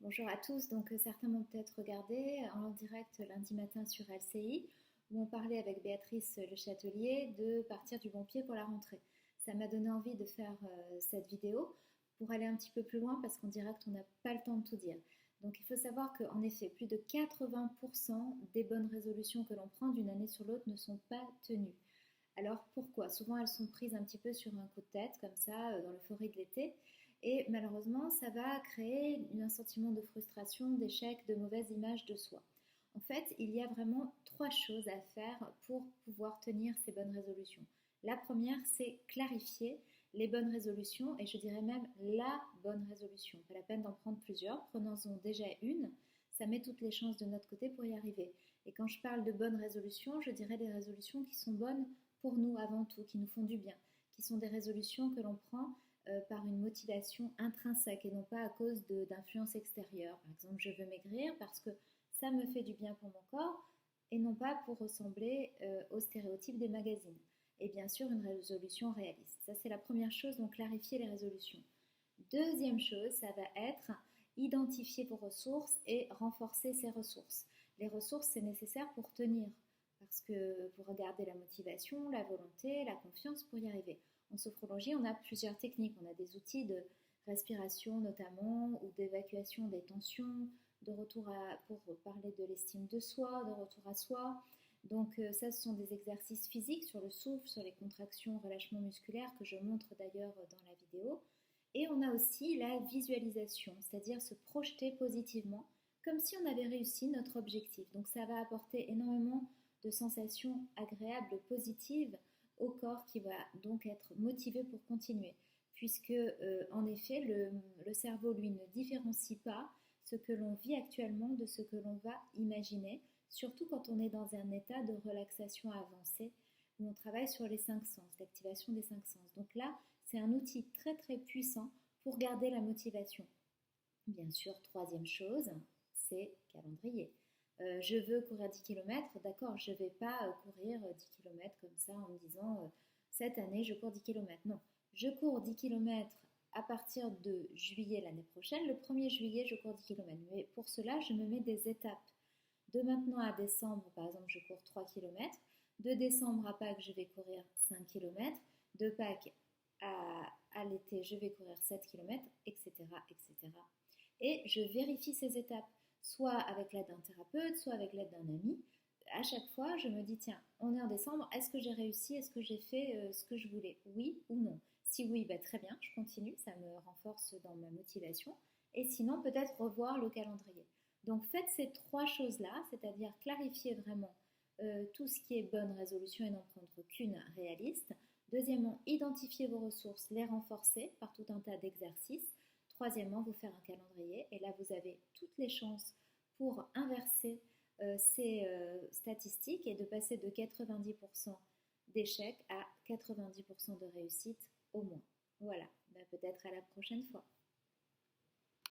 Bonjour à tous, certains m'ont peut-être regardé en direct lundi matin sur LCI où on parlait avec Béatrice Le Châtelier de partir du bon pied pour la rentrée. Ça m'a donné envie de faire cette vidéo pour aller un petit peu plus loin parce qu'en direct on n'a pas le temps de tout dire. Donc il faut savoir qu'en effet plus de 80% des bonnes résolutions que l'on prend d'une année sur l'autre ne sont pas tenues. Alors pourquoi? Souvent elles sont prises un petit peu sur un coup de tête, comme ça, dans l'euphorie de l'été. Et malheureusement, ça va créer un sentiment de frustration, d'échec, de mauvaise image de soi. En fait, il y a vraiment trois choses à faire pour pouvoir tenir ces bonnes résolutions. La première, c'est clarifier les bonnes résolutions, et je dirais même la bonne résolution. Pas la peine d'en prendre plusieurs, prenons-en déjà une. Ça met toutes les chances de notre côté pour y arriver. Et quand je parle de bonnes résolutions, je dirais des résolutions qui sont bonnes pour nous avant tout, qui nous font du bien, qui sont des résolutions que l'on prend par une motivation intrinsèque et non pas à cause d'influences extérieures. Par exemple, je veux maigrir parce que ça me fait du bien pour mon corps et non pas pour ressembler aux stéréotypes des magazines. Et bien sûr, une résolution réaliste. Ça, c'est la première chose, donc clarifier les résolutions. Deuxième chose, ça va être identifier vos ressources et renforcer ces ressources. Les ressources, c'est nécessaire pour tenir, parce que pour garder la motivation, la volonté, la confiance pour y arriver. En sophrologie, on a plusieurs techniques. On a des outils de respiration notamment, ou d'évacuation des tensions, de retour pour parler de l'estime de soi, de retour à soi. Donc ça, ce sont des exercices physiques sur le souffle, sur les contractions, relâchements musculaires que je montre d'ailleurs dans la vidéo. Et on a aussi la visualisation, c'est-à-dire se projeter positivement, comme si on avait réussi notre objectif. Donc ça va apporter énormément de sensations agréables, positives au corps qui va donc être motivé pour continuer. Puisque en effet, le cerveau, lui, ne différencie pas ce que l'on vit actuellement de ce que l'on va imaginer, surtout quand on est dans un état de relaxation avancée où on travaille sur les cinq sens, l'activation des cinq sens. Donc là, c'est un outil très très puissant pour garder la motivation. Bien sûr, troisième chose, c'est calendrier. Je veux courir 10 km, d'accord, je ne vais pas courir 10 km comme ça en me disant cette année je cours 10 km. Non, je cours 10 km à partir de juillet l'année prochaine. Le 1er juillet, je cours 10 km. Mais pour cela, je me mets des étapes. De maintenant à décembre, par exemple, je cours 3 km. De décembre à Pâques, je vais courir 5 km. De Pâques à l'été, je vais courir 7 km, etc., etc. Et je vérifie ces étapes, soit avec l'aide d'un thérapeute, soit avec l'aide d'un ami. À chaque fois, je me dis, tiens, on est en décembre, est-ce que j'ai réussi, est-ce que j'ai fait ce que je voulais, oui ou non? Si oui, bah, très bien, je continue, ça me renforce dans ma motivation. Et sinon, peut-être revoir le calendrier. Donc faites ces trois choses-là, c'est-à-dire clarifier vraiment tout ce qui est bonne résolution et n'en prendre qu'une réaliste. Deuxièmement, identifier vos ressources, les renforcer par tout un tas d'exercices. Troisièmement, vous faire un calendrier et là vous avez toutes les chances pour inverser ces statistiques et de passer de 90% d'échecs à 90% de réussite au moins. Voilà, bah, peut-être à la prochaine fois.